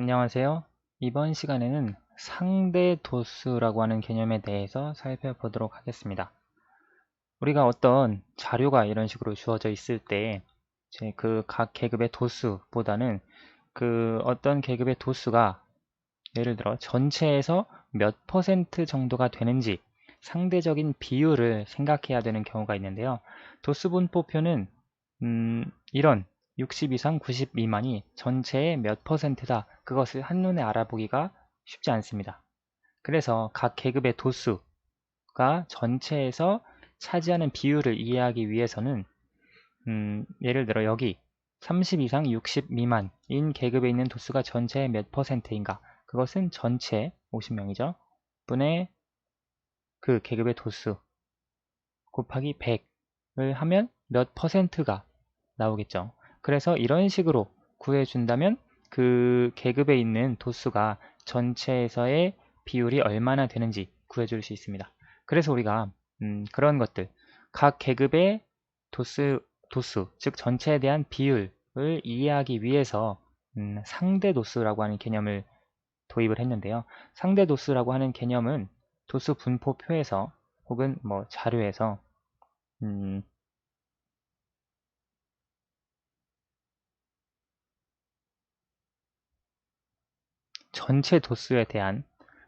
안녕하세요. 이번 시간에는 상대 도수라고 하는 개념에 대해서 살펴보도록 하겠습니다. 우리가 어떤 자료가 이런 식으로 주어져 있을 때 이제 그 각 계급의 도수보다는 그 어떤 계급의 도수가 예를 들어 전체에서 몇 퍼센트 정도가 되는지 상대적인 비율을 생각해야 되는 경우가 있는데요. 도수분포표는 이런 60 이상 90 미만이 전체의 몇 퍼센트다. 그것을 한눈에 알아보기가 쉽지 않습니다. 그래서 각 계급의 도수가 전체에서 차지하는 비율을 이해하기 위해서는 예를 들어 여기 30 이상 60 미만인 계급에 있는 도수가 전체의 몇 퍼센트인가? 그것은 전체 50명이죠. 분의 그 계급의 도수 곱하기 100을 하면 몇 퍼센트가 나오겠죠. 그래서 이런 식으로 구해준다면 그 계급에 있는 도수가 전체에서의 비율이 얼마나 되는지 구해줄 수 있습니다. 그래서 우리가 그런 것들, 각 계급의 도수, 즉 전체에 대한 비율을 이해하기 위해서 상대 도수라고 하는 개념을 도입을 했는데요. 상대 도수라고 하는 개념은 도수 분포표에서 혹은 뭐 자료에서 음, 전체 도수에 대한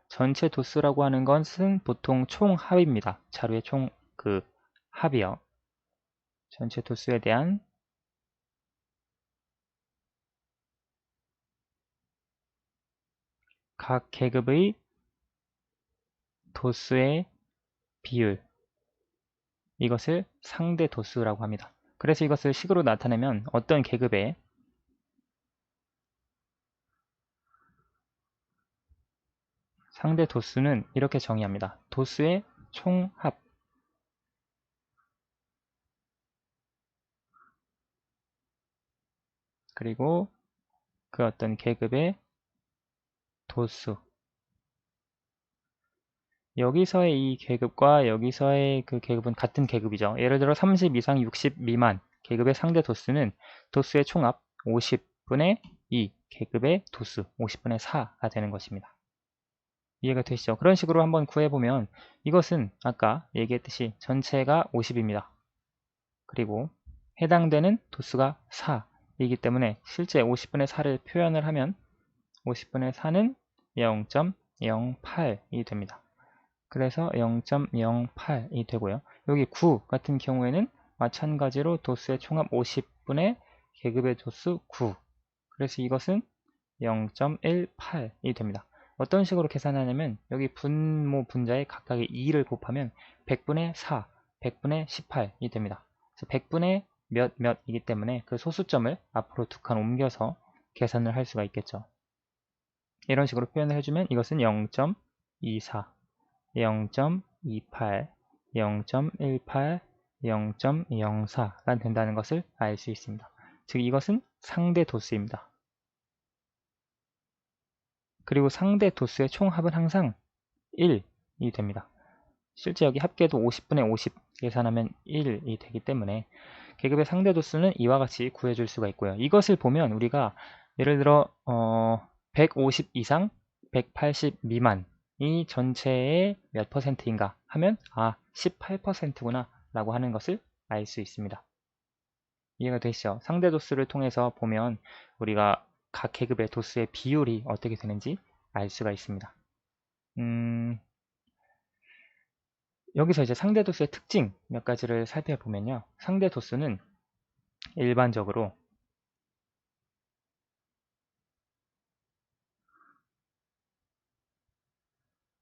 전체 도수라고 하는 것은 보통 총합입니다. 자료의 총 그 합이요. 전체 도수에 대한 각 계급의 도수의 비율, 이것을 상대 도수라고 합니다. 그래서 이것을 식으로 나타내면 어떤 계급의 상대 도수는 이렇게 정의합니다. 도수의 총합, 그리고 그 어떤 계급의 도수, 여기서의 이 계급과 여기서의 그 계급은 같은 계급이죠. 예를 들어 30 이상 60 미만 계급의 상대 도수는 도수의 총합 50분의 2 계급의 도수 50분의 4가 되는 것입니다. 이해가 되시죠? 그런 식으로 한번 구해보면 이것은 아까 얘기했듯이 전체가 50입니다. 그리고 해당되는 도수가 4이기 때문에 실제 50분의 4를 표현을 하면 50분의 4는 0.08이 됩니다. 그래서 0.08이 되고요. 여기 9 같은 경우에는 마찬가지로 도수의 총합 50분의 계급의 도수 9. 그래서 이것은 0.18이 됩니다. 어떤 식으로 계산하냐면 여기 분모 분자에 각각의 2를 곱하면 100분의 4, 100분의 18이 됩니다. 그래서 100분의 몇이기 때문에 그 소수점을 앞으로 두 칸 옮겨서 계산을 할 수가 있겠죠. 이런 식으로 표현을 해주면 이것은 0.24, 0.28, 0.18, 0.04가 된다는 것을 알 수 있습니다. 즉 이것은 상대 도수입니다. 그리고 상대 도수의 총합은 항상 1이 됩니다. 실제 여기 합계도 50분의 50 계산하면 1이 되기 때문에 계급의 상대 도수는 이와 같이 구해줄 수가 있고요. 이것을 보면 우리가 예를 들어 150 이상 180 미만이 전체의 몇 퍼센트인가 하면 18%구나 라고 하는 것을 알 수 있습니다. 이해가 되시죠? 상대 도수를 통해서 보면 우리가 각 계급의 도수의 비율이 어떻게 되는지 알 수가 있습니다. 여기서 이제 상대 도수의 특징 몇 가지를 살펴보면요. 상대 도수는 일반적으로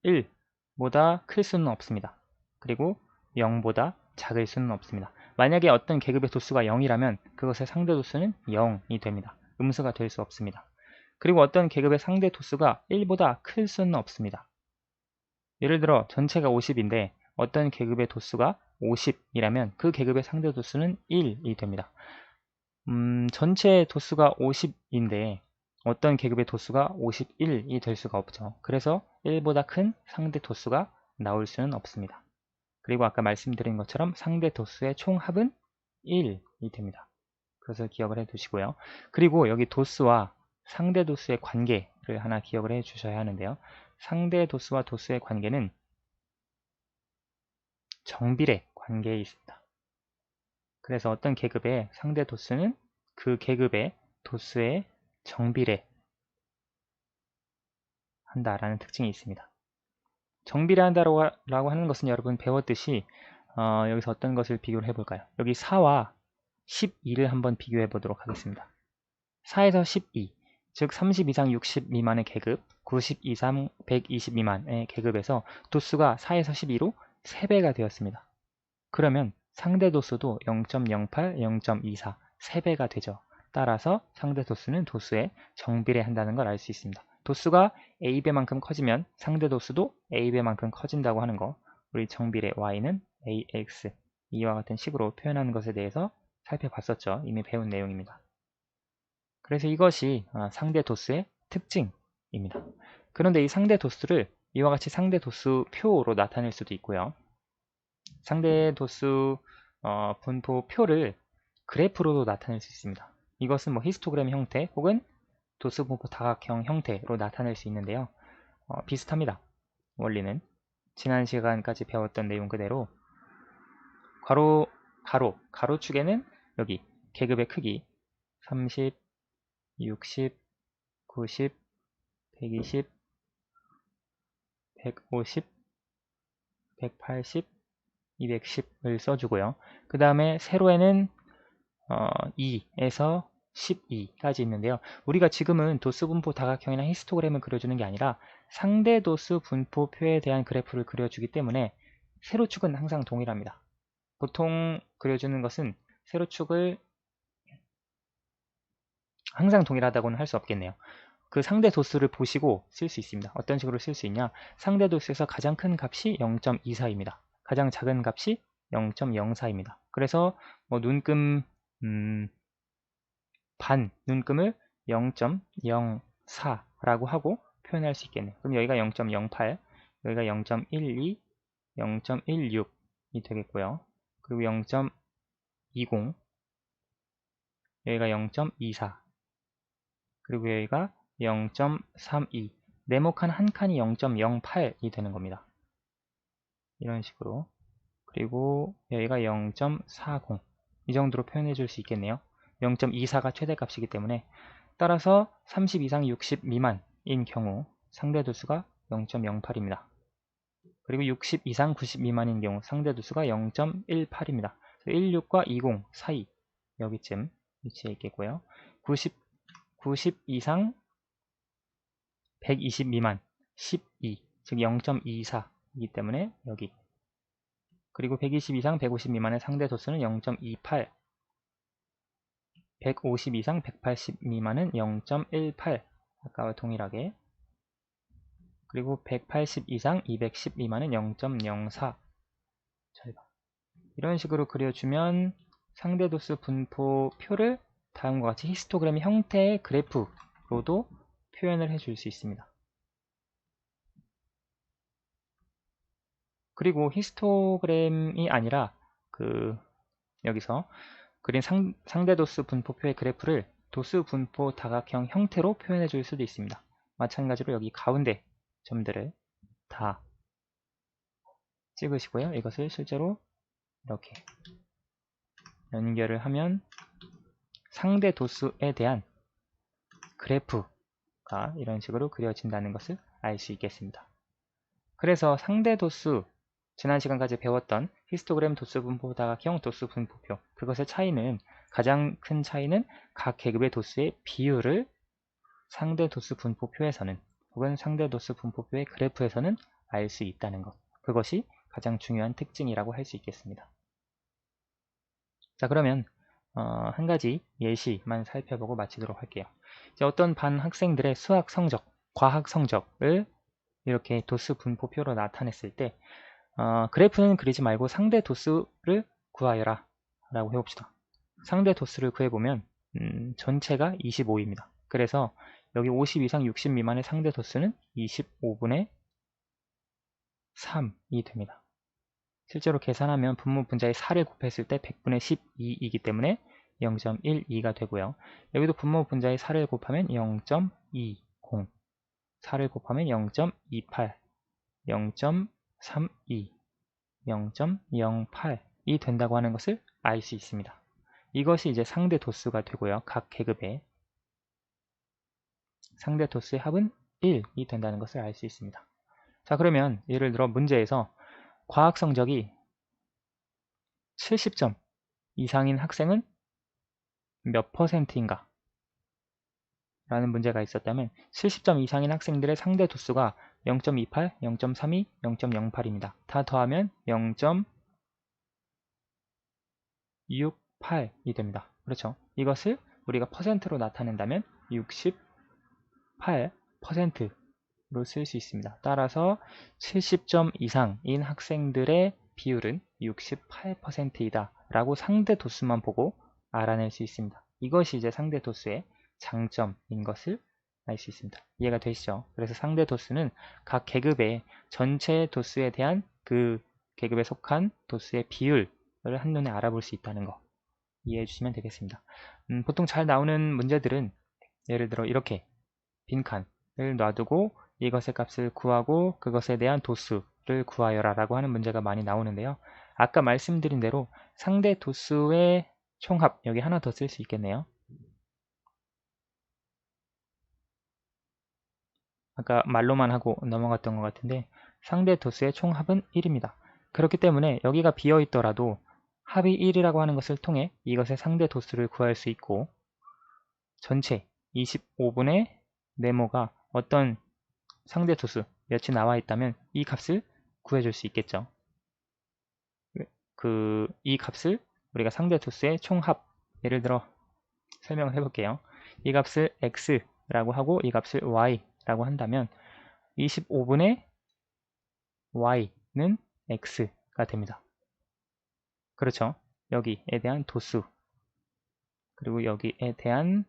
1보다 클 수는 없습니다. 그리고 0보다 작을 수는 없습니다. 만약에 어떤 계급의 도수가 0이라면 그것의 상대 도수는 0이 됩니다. 음수가 될 수 없습니다. 그리고 어떤 계급의 상대 도수가 1보다 클 수는 없습니다. 예를 들어 전체가 50인데 어떤 계급의 도수가 50이라면 그 계급의 상대 도수는 1이 됩니다. 전체 도수가 50인데 어떤 계급의 도수가 51이 될 수가 없죠. 그래서 1보다 큰 상대 도수가 나올 수는 없습니다. 그리고 아까 말씀드린 것처럼 상대 도수의 총합은 1이 됩니다. 그래서 기억을 해 두시고요. 그리고 여기 도수와 상대 도수의 관계를 하나 기억을 해 주셔야 하는데요. 상대 도수와 도수의 관계는 정비례 관계에 있습니다. 그래서 어떤 계급의 상대 도수는 그 계급의 도수의 정비례 한다라는 특징이 있습니다. 정비례한다라고 하는 것은 여러분 배웠듯이 여기서 어떤 것을 비교를 해볼까요? 여기 4와 12를 한번 비교해 보도록 하겠습니다. 4에서 12, 즉 30 이상 60 미만의 계급, 90 이상 120 미만의 계급에서 도수가 4에서 12로 3배가 되었습니다. 그러면 상대 도수도 0.08, 0.24, 3배가 되죠. 따라서 상대 도수는 도수에 정비례한다는 걸 알 수 있습니다. 도수가 A배만큼 커지면 상대 도수도 A배만큼 커진다고 하는 거, 우리 정비례 Y는 AX, 이와 같은 식으로 표현하는 것에 대해서 살펴봤었죠. 이미 배운 내용입니다. 그래서 이것이 상대 도수의 특징입니다. 그런데 이 상대 도수를 이와 같이 상대 도수 표로 나타낼 수도 있고요. 상대 도수 분포 표를 그래프로도 나타낼 수 있습니다. 이것은 뭐 히스토그램 형태 혹은 도수 분포 다각형 형태로 나타낼 수 있는데요. 비슷합니다. 원리는 지난 시간까지 배웠던 내용 그대로 가로축에는 여기 계급의 크기 30, 60, 90, 120, 150, 180, 210을 써주고요. 그 다음에 세로에는 2에서 12까지 있는데요. 우리가 지금은 도수 분포 다각형이나 히스토그램을 그려주는 게 아니라 상대 도수 분포표에 대한 그래프를 그려주기 때문에 세로축은 항상 동일합니다. 보통 그려주는 것은 세로축을 항상 동일하다고는 할 수 없겠네요. 그 상대 도수를 보시고 쓸 수 있습니다. 어떤 식으로 쓸 수 있냐? 상대 도수에서 가장 큰 값이 0.24입니다. 가장 작은 값이 0.04입니다. 그래서 뭐 눈금 반 눈금을 0.04라고 하고 표현할 수 있겠네요. 그럼 여기가 0.08, 여기가 0.12, 0.16이 되겠고요. 그리고 0.20, 여기가 0.24, 그리고 여기가 0.32, 네모칸 한 칸이 0.08이 되는 겁니다. 이런 식으로. 그리고 여기가 0.40, 이 정도로 표현해 줄 수 있겠네요. 0.24가 최대값이기 때문에 따라서 30 이상 60 미만인 경우 상대 도수가 0.08입니다. 그리고 60 이상 90 미만인 경우 상대 도수가 0.18입니다. 16과 20 사이 여기쯤 위치해 있겠고요. 90 이상 120 미만 12, 즉 0.24이기 때문에 여기. 그리고 120 이상 150 미만의 상대 도수는 0.28, 150 이상 180 미만은 0.18, 아까와 동일하게. 그리고 180 이상 210 미만은 0.04, 절반. 이런 식으로 그려주면 상대 도수 분포 표를 다음과 같이 히스토그램 형태의 그래프로도 표현을 해줄 수 있습니다. 그리고 히스토그램이 아니라 여기서 그린 상대 도수 분포표의 그래프를 도수 분포 다각형 형태로 표현해 줄 수도 있습니다. 마찬가지로 여기 가운데 점들을 다 찍으시고요. 이것을 실제로 이렇게 연결을 하면 상대 도수에 대한 그래프가 이런 식으로 그려진다는 것을 알 수 있겠습니다. 그래서 상대 도수, 지난 시간까지 배웠던 히스토그램 도수 분포 다각형 도수 분포표, 그것의 차이는, 가장 큰 차이는 각 계급의 도수의 비율을 상대 도수 분포표에서는 혹은 상대 도수 분포표의 그래프에서는 알 수 있다는 것, 그것이 가장 중요한 특징이라고 할 수 있겠습니다. 자, 그러면 한 가지 예시만 살펴보고 마치도록 할게요. 이제 어떤 반 학생들의 수학 성적, 과학 성적을 이렇게 도수 분포표로 나타냈을 때 그래프는 그리지 말고 상대 도수를 구하여라 라고 해봅시다. 상대 도수를 구해보면 전체가 25입니다. 그래서 여기 50 이상 60 미만의 상대 도수는 25분의 3이 됩니다. 실제로 계산하면 분모 분자의 4를 곱했을 때 100분의 12이기 때문에 0.12가 되고요. 여기도 분모 분자의 4를 곱하면 0.20, 4를 곱하면 0.28, 0.32, 0.08이 된다고 하는 것을 알 수 있습니다. 이것이 이제 상대 도수가 되고요. 각 계급의 상대 도수의 합은 1이 된다는 것을 알 수 있습니다. 자, 그러면 예를 들어 문제에서 과학 성적이 70점 이상인 학생은 몇 %인가? 라는 문제가 있었다면 70점 이상인 학생들의 상대 도수가 0.28, 0.32, 0.08입니다. 다 더하면 0.68이 됩니다. 그렇죠? 이것을 우리가 퍼센트로 나타낸다면 68%로 쓸 수 있습니다. 따라서 70점 이상인 학생들의 비율은 68%이다 라고 상대 도수만 보고 알아낼 수 있습니다. 이것이 이제 상대 도수의 장점인 것을 알 수 있습니다. 이해가 되시죠? 그래서 상대 도수는 각 계급의 전체 도수에 대한 그 계급에 속한 도수의 비율을 한눈에 알아볼 수 있다는 거 이해해 주시면 되겠습니다. 보통 잘 나오는 문제들은 예를 들어 이렇게 빈칸을 놔두고 이것의 값을 구하고 그것에 대한 도수를 구하여라 라고 하는 문제가 많이 나오는데요. 아까 말씀드린 대로 상대 도수의 총합, 여기 하나 더 쓸 수 있겠네요. 아까 말로만 하고 넘어갔던 것 같은데 상대 도수의 총합은 1입니다. 그렇기 때문에 여기가 비어 있더라도 합이 1이라고 하는 것을 통해 이것의 상대 도수를 구할 수 있고 전체 25분의 네모가 어떤 상대 도수 몇이 나와 있다면 이 값을 구해줄 수 있겠죠. 이 값을 우리가 상대 도수의 총합, 예를 들어 설명을 해볼게요. 이 값을 x라고 하고 이 값을 y라고 한다면 25분의 y는 x가 됩니다. 그렇죠? 여기에 대한 도수 그리고 여기에 대한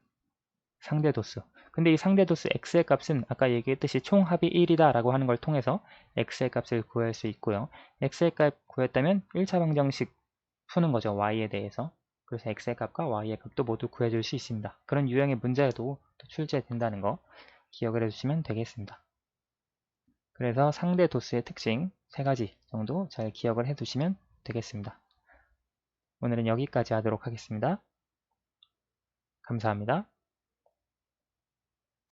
상대 도수. 근데 이 상대 도수 x의 값은 아까 얘기했듯이 총합이 1이다 라고 하는 걸 통해서 x의 값을 구할 수 있고요. x의 값 구했다면 1차 방정식 푸는 거죠. y에 대해서. 그래서 x의 값과 y의 값도 모두 구해줄 수 있습니다. 그런 유형의 문제에도 출제된다는 거 기억을 해주시면 되겠습니다. 그래서 상대 도수의 특징 3가지 정도 잘 기억을 해두시면 되겠습니다. 오늘은 여기까지 하도록 하겠습니다. 감사합니다.